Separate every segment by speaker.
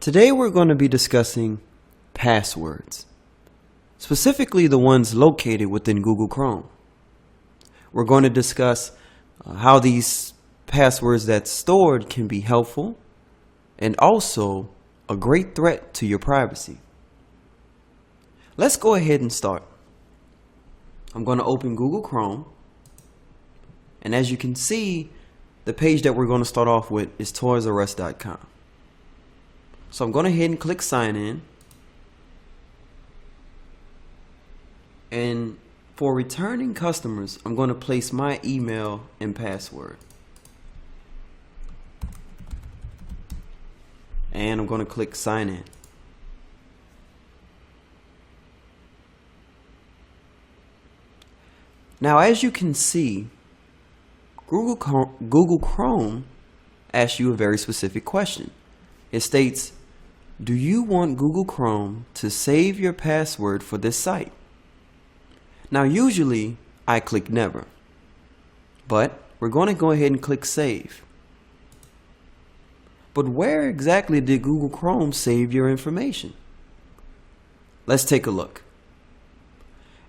Speaker 1: Today we're going to be discussing passwords, specifically the ones located within Google Chrome. We're going to discuss how these passwords that's stored can be helpful and also a great threat to your privacy. Let's go ahead and start. I'm going to open Google Chrome, and as you can see, the page that we're going to start off with is toysrus.com. So I'm going to go ahead and click sign in. And for returning customers, I'm going to place my email and password. And I'm going to click sign in. Now, as you can see, Google Chrome asks you a very specific question. It states, do you want Google Chrome to save your password for this site? Now, usually I click never, but we're going to go ahead and click save. But where exactly did Google Chrome save your information? Let's take a look.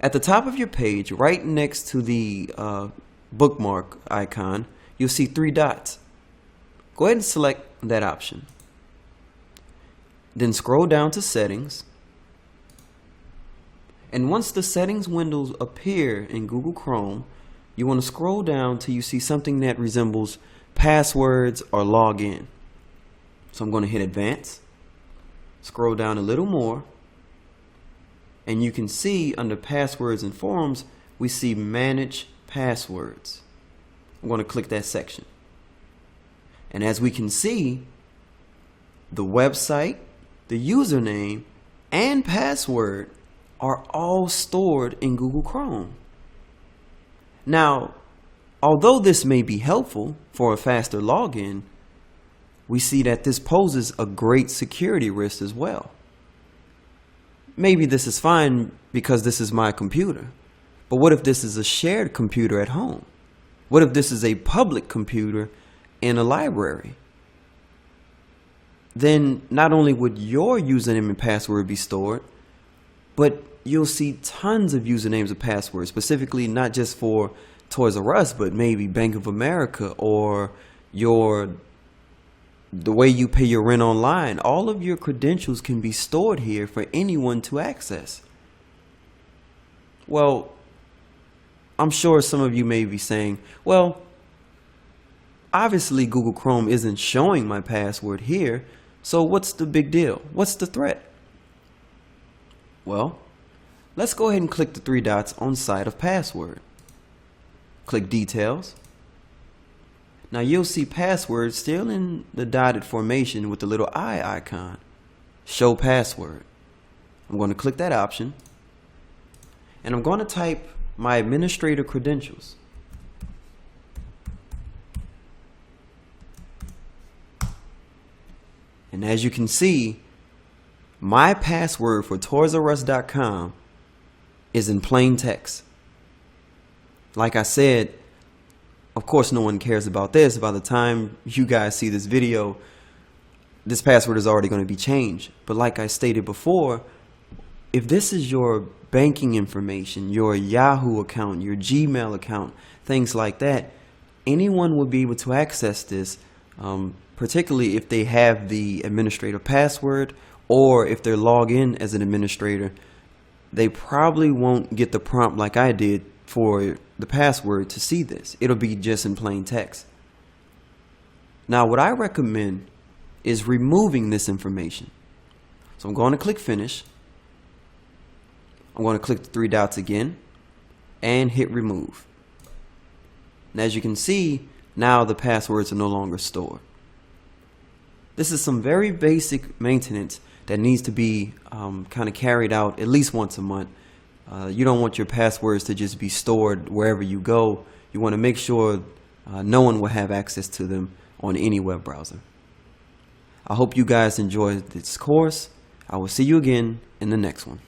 Speaker 1: At the top of your page, right next to the bookmark icon, you'll see 3 dots. Go ahead and select that option. Then scroll down to settings. And once the settings windows appear in Google Chrome, you want to scroll down till you see something that resembles passwords or login. So I'm going to hit advance, scroll down a little more, and you can see under passwords and forms, we see manage passwords. I'm going to click that section. And as we can see, the website, the username, and password are all stored in Google Chrome. Now, although this may be helpful for a faster login, we see that this poses a great security risk as well. Maybe this is fine because this is my computer, but what if this is a shared computer at home? What if this is a public computer in a library? Then not only would your username and password be stored, but you'll see tons of usernames and passwords, specifically not just for Toys R Us, but maybe Bank of America or the way you pay your rent online. All of your credentials can be stored here for anyone to access. Well, I'm sure some of you may be saying, well, obviously Google Chrome isn't showing my password here, so what's the big deal? What's the threat? Well, let's go ahead and click the 3 dots on side of password. Click details. Now you'll see password still in the dotted formation with the little eye icon. Show password. I'm going to click that option. And I'm going to type my administrator credentials. And as you can see, my password for toysrus.com is in plain text. Like I said, of course no one cares about this. By the time you guys see this video, this password is already going to be changed. But like I stated before, if this is your banking information, your Yahoo account, your Gmail account, things like that, anyone would be able to access this, particularly if they have the administrator password, or if they're logged in as an administrator. They probably won't get the prompt like I did for the password to see this. It'll be just in plain text. Now, what I recommend is removing this information. So I'm going to click finish. I'm going to click the 3 dots again and hit remove. And as you can see, now the passwords are no longer stored. This is some very basic maintenance that needs to be kind of carried out at least once a month. You don't want your passwords to just be stored wherever you go. You want to make sure no one will have access to them on any web browser. I hope you guys enjoyed this course. I will see you again in the next one.